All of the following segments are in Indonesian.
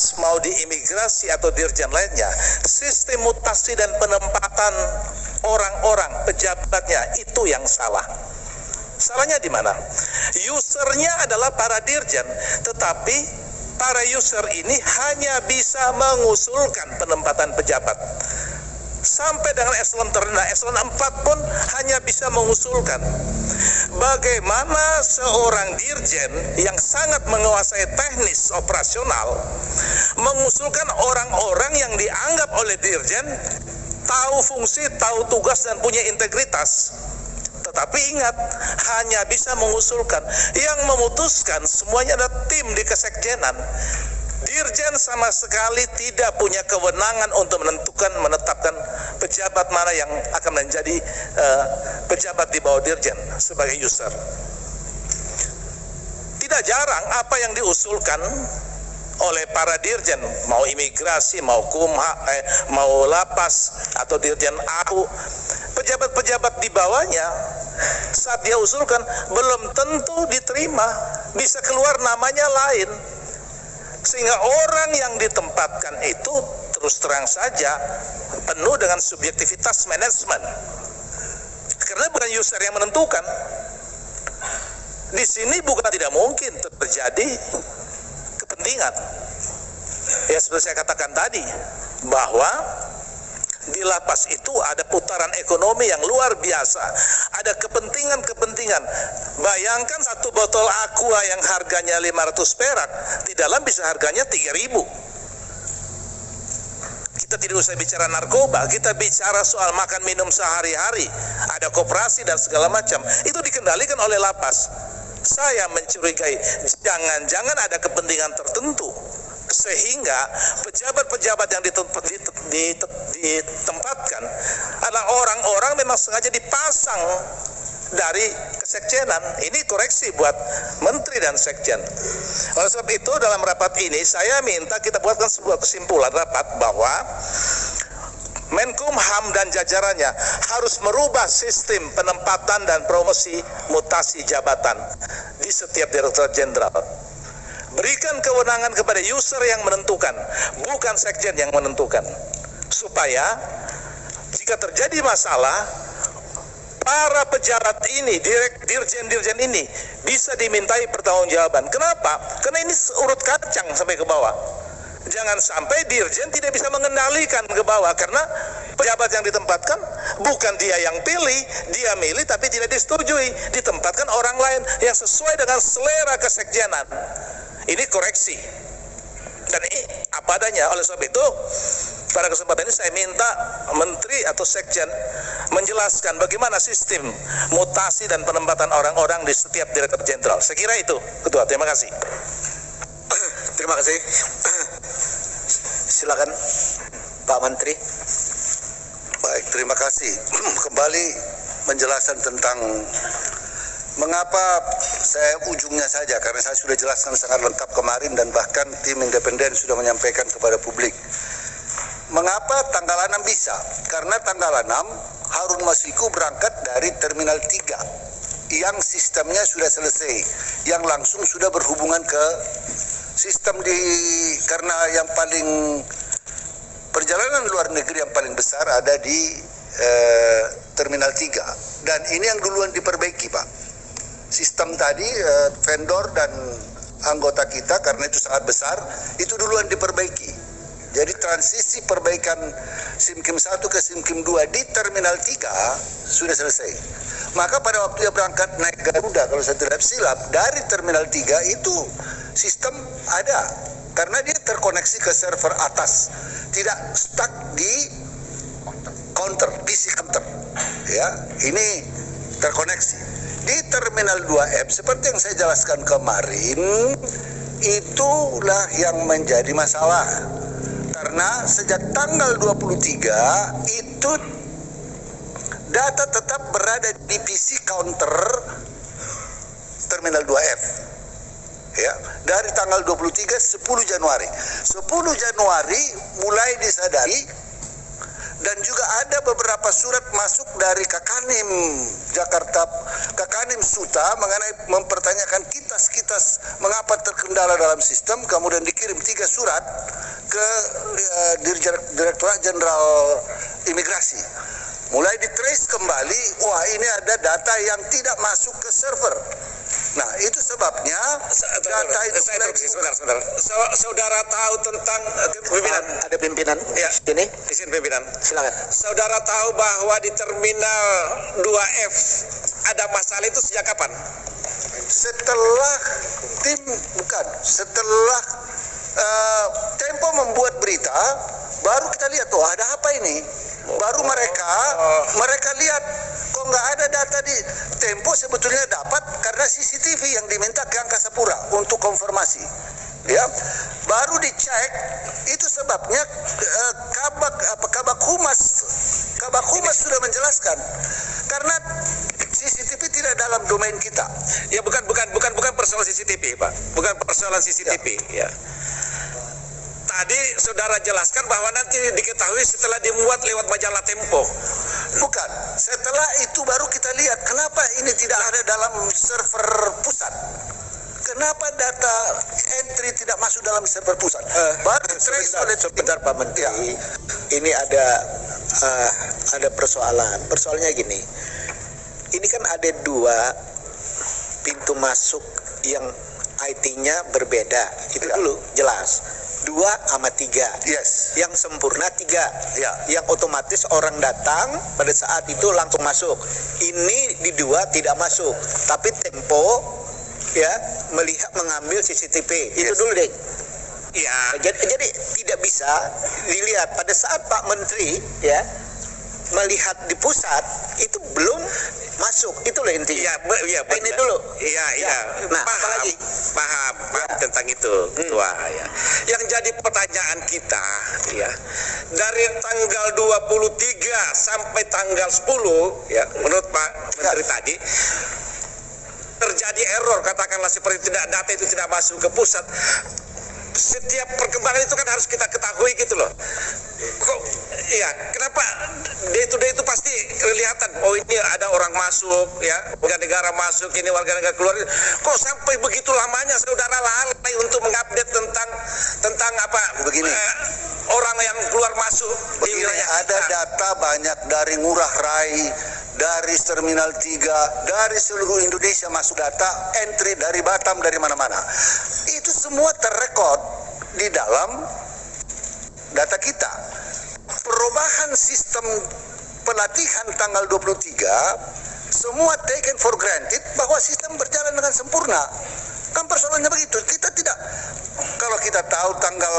lapas, mau di imigrasi atau dirjen lainnya, sistem mutasi dan penempatan orang-orang pejabatnya itu yang salah. Salahnya di mana? Usernya adalah para dirjen, tetapi para user ini hanya bisa mengusulkan penempatan pejabat. Sampai dengan eselon terendah, eselon 4 pun hanya bisa mengusulkan. Bagaimana seorang dirjen yang sangat menguasai teknis operasional mengusulkan orang-orang yang dianggap oleh dirjen tahu fungsi, tahu tugas, dan punya integritas. Tetapi ingat, hanya bisa mengusulkan. Yang memutuskan semuanya adalah tim di kesekjenan. Dirjen sama sekali tidak punya kewenangan untuk menetapkan pejabat mana yang akan menjadi pejabat di bawah dirjen sebagai user. Tidak jarang apa yang diusulkan oleh para dirjen, mau imigrasi, mau kumha, mau lapas, atau dirjen AU, pejabat-pejabat di bawahnya saat dia usulkan belum tentu diterima, bisa keluar namanya lain. Sehingga orang yang ditempatkan itu terus terang saja penuh dengan subjektivitas manajemen. Karena bukan user yang menentukan. Di sini bukan tidak mungkin terjadi kepentingan. Ya seperti saya katakan tadi, bahwa di lapas itu ada putaran ekonomi yang luar biasa. Ada kepentingan-kepentingan. Bayangkan satu botol aqua yang harganya 500 perak, di dalam bisa harganya 3.000. Kita tidak usah bicara narkoba, kita bicara soal makan minum sehari-hari. Ada koperasi dan segala macam. Itu dikendalikan oleh lapas. Saya mencurigai jangan-jangan ada kepentingan tertentu sehingga pejabat-pejabat yang ditempatkan adalah orang-orang memang sengaja dipasang dari kesekjenan. Ini koreksi buat menteri dan sekjen. Oleh sebab itu dalam rapat ini saya minta kita buatkan sebuah kesimpulan rapat bahwa Menkumham dan jajarannya harus merubah sistem penempatan dan promosi mutasi jabatan di setiap Direktorat Jenderal. Berikan kewenangan kepada user yang menentukan, bukan sekjen yang menentukan. Supaya jika terjadi masalah, para pejabat ini, dirjen-dirjen ini bisa dimintai pertanggungjawaban. Kenapa? Karena ini urut kacang sampai ke bawah. Jangan sampai dirjen tidak bisa mengendalikan ke bawah karena pejabat yang ditempatkan bukan dia yang pilih, dia milih tapi tidak disetujui, ditempatkan orang lain yang sesuai dengan selera kesekjenan. Ini koreksi. Dan ini apa adanya. Oleh sebab itu, pada kesempatan ini saya minta menteri atau sekjen menjelaskan bagaimana sistem mutasi dan penempatan orang-orang di setiap Direktorat Jenderal. Saya kira itu, Ketua. Terima kasih. Terima kasih. Silakan Pak Menteri. Baik, terima kasih. Kembali menjelaskan tentang mengapa saya ujungnya saja, karena saya sudah jelaskan sangat lengkap kemarin dan bahkan tim independen sudah menyampaikan kepada publik. Mengapa tanggal 6 bisa? Karena tanggal 6 Harun Masiku berangkat dari Terminal 3 yang sistemnya sudah selesai, yang langsung sudah berhubungan ke sistem karena yang paling perjalanan luar negeri yang paling besar ada di Terminal 3 dan ini yang duluan diperbaiki, Pak. Sistem tadi vendor dan anggota kita karena itu sangat besar itu duluan diperbaiki. Jadi transisi perbaikan SIMKIM 1 ke SIMKIM 2 di Terminal 3 sudah selesai. Maka pada waktu dia berangkat naik Garuda, kalau saya tidak silap, dari Terminal 3 itu sistem ada. Karena dia terkoneksi ke server atas. Tidak stuck di counter, PC counter. Ya, ini terkoneksi. Di Terminal 2F, seperti yang saya jelaskan kemarin, itulah yang menjadi masalah. Karena sejak tanggal 23 itu data tetap berada di PC counter Terminal 2F. Ya, dari tanggal 23 10 Januari. 10 Januari mulai disadari dan juga ada beberapa surat masuk dari Kakanim Jakarta, Kakanim Suta mengenai mempertanyakan kitas-kitas mengapa terkendala dalam sistem, kemudian dikirim 3 surat ke Direktorat Jenderal Imigrasi. Mulai ditrace kembali, wah ini ada data yang tidak masuk ke server. Nah, itu sebabnya data itu sebentar. Saudara tahu tentang pimpinan? Ada pimpinan Ya. sini. Izin pimpinan. Silakan. Saudara tahu bahwa di Terminal 2F ada masalah itu sejak kapan? setelah Tempo membuat berita, baru kita lihat tuh ada apa ini. Baru mereka lihat kok nggak ada data di Tempo. Sebetulnya dapat karena CCTV yang diminta ke Angkasa Pura untuk konfirmasi. Ya, baru dicek. Itu sebabnya Kabak Humas sudah menjelaskan karena CCTV tidak dalam domain kita. Ya bukan persoalan CCTV, Pak. Bukan persoalan CCTV, ya. Tadi saudara jelaskan bahwa nanti diketahui setelah dimuat lewat majalah Tempo. Bukan. Setelah itu baru kita lihat kenapa ini tidak ada dalam server pusat. Kenapa data entry tidak masuk dalam server pusat? Baru Sebentar Pak Menteri. Ya. Ini ada persoalan. Persoalannya gini. Ini kan ada 2 pintu masuk yang IT-nya berbeda. Itu Ya. dulu jelas. 2 sama 3. Yes. Yang sempurna 3. Ya. Yang otomatis orang datang pada saat itu langsung masuk. Ini di 2 tidak masuk. Tapi Tempo ya mengambil CCTV. Itu Yes. dulu deh. Ya. Jadi tidak bisa dilihat pada saat Pak Menteri ya melihat di pusat itu belum masuk. Itulah intinya. Iya, Ini dulu. Iya. Nah, Paham, apalagi? paham tentang itu, Ketua. Ya. Yang jadi pertanyaan kita, ya, dari tanggal 23 sampai tanggal 10, ya, menurut Pak Menteri tadi, terjadi error, katakanlah seperti data itu tidak masuk ke pusat. Setiap perkembangan itu kan harus kita ketahui gitu loh. Kok ya kenapa day to day itu pasti kelihatan, oh ini ada orang masuk ya, warga negara masuk, ini warga negara keluar. Kok sampai begitu lamanya saudara lalai untuk mengupdate tentang apa Begini. orang yang keluar masuk di Begini, wilayah ada kita. data banyak dari Ngurah Rai, dari Terminal 3, dari seluruh Indonesia masuk data, entry dari Batam, dari mana-mana. Itu semua terrekod di dalam data kita. Perubahan sistem pelatihan tanggal 23, semua taken for granted bahwa sistem berjalan dengan sempurna. Kan persoalannya begitu. Kita tidak, kalau kita tahu tanggal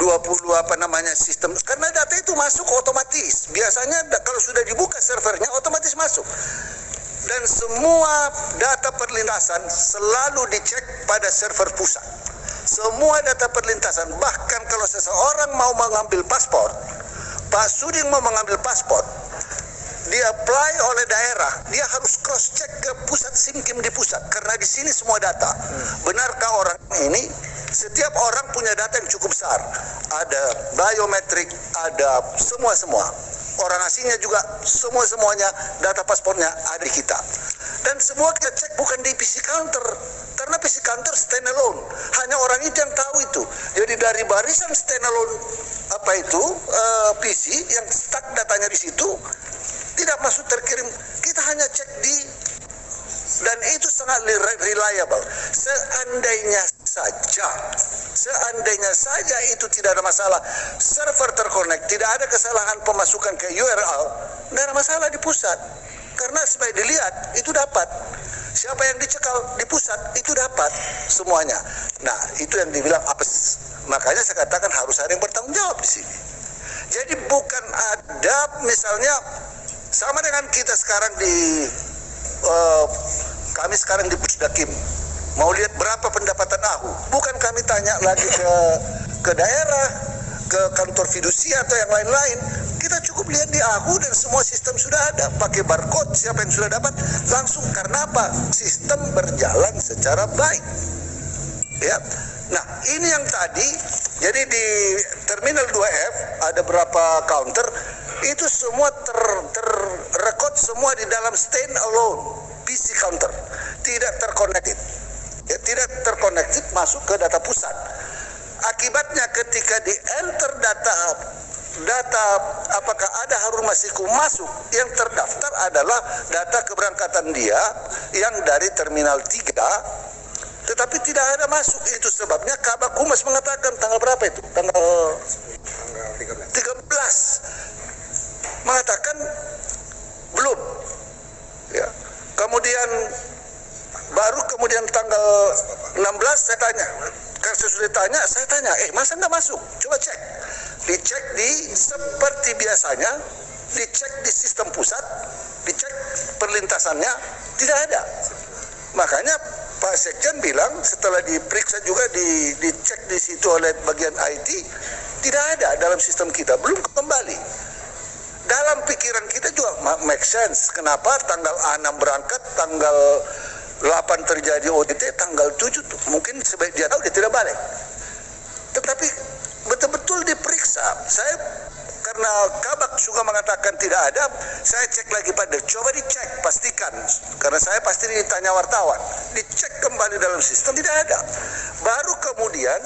20 sistem, karena data itu masuk otomatis. Biasanya kalau sudah dibuka servernya otomatis masuk. Dan semua data perlintasan selalu dicek pada server pusat. Semua data perlintasan, bahkan kalau seseorang mau mengambil paspor, Pak Suding mau mengambil paspor, dia apply oleh daerah, dia harus cross check ke pusat SIMKIM di pusat, karena di sini semua data. Benarkah orang ini? Setiap orang punya data yang cukup besar, ada biometrik, ada semua. Orang asingnya juga semuanya data paspornya ada di kita. Dan semua kita cek bukan di PC counter, karena PC counter stand alone. Hanya orang itu yang tahu itu. Jadi dari barisan stand alone PC yang stuck datanya di situ tidak masuk terkirim. Kita hanya cek di, dan itu sangat reliable. Seandainya saja itu tidak ada masalah, server terkonek, tidak ada kesalahan pemasukan ke URL, tidak ada masalah di pusat. Karena supaya dilihat, itu dapat. Siapa yang dicekal di pusat, itu dapat semuanya. Nah, itu yang dibilang apes. Makanya saya katakan harus ada yang bertanggung jawab di sini. Jadi bukan ada, misalnya, sama dengan kita sekarang kami sekarang di Pusdakim. Mau lihat berapa pendapatan AHU? Bukan kami tanya lagi ke daerah, ke kantor fidusia atau yang lain-lain. Kita cukup lihat di AHU dan semua sistem sudah ada. Pakai barcode, siapa yang sudah dapat langsung. Karena apa? Sistem berjalan secara baik. Ya. Nah, ini yang tadi Jadi di Terminal 2F ada berapa counter, itu semua terrekod semua di dalam stand alone PC counter, tidak terconnected. Ya, tidak terconnected masuk ke data pusat. Akibatnya ketika di enter data apakah ada Harun Masiku masuk, yang terdaftar adalah data keberangkatan dia yang dari Terminal 3, tetapi tidak ada masuk. Itu sebabnya Kabak Humas mengatakan tanggal berapa itu? Tanggal 13 mengatakan belum. Ya. Kemudian tanggal 16 saya tanya. Karena saya sudah tanya, masa nggak masuk? Coba cek. Dicek seperti biasanya, dicek di sistem pusat, dicek perlintasannya, tidak ada. Makanya Pak Sekjen bilang setelah diperiksa juga dicek di situ oleh bagian IT, tidak ada dalam sistem kita, belum kembali. Dalam pikiran kita juga make sense. Kenapa tanggal 6 berangkat, tanggal 8 terjadi OTT, tanggal 7 mungkin sebaik dia tahu dia tidak balik. Tetapi betul-betul diperiksa. Saya karena Kabak juga mengatakan tidak ada, saya cek lagi coba dicek, pastikan. Karena saya pasti ditanya wartawan, dicek kembali dalam sistem, tidak ada. Baru kemudian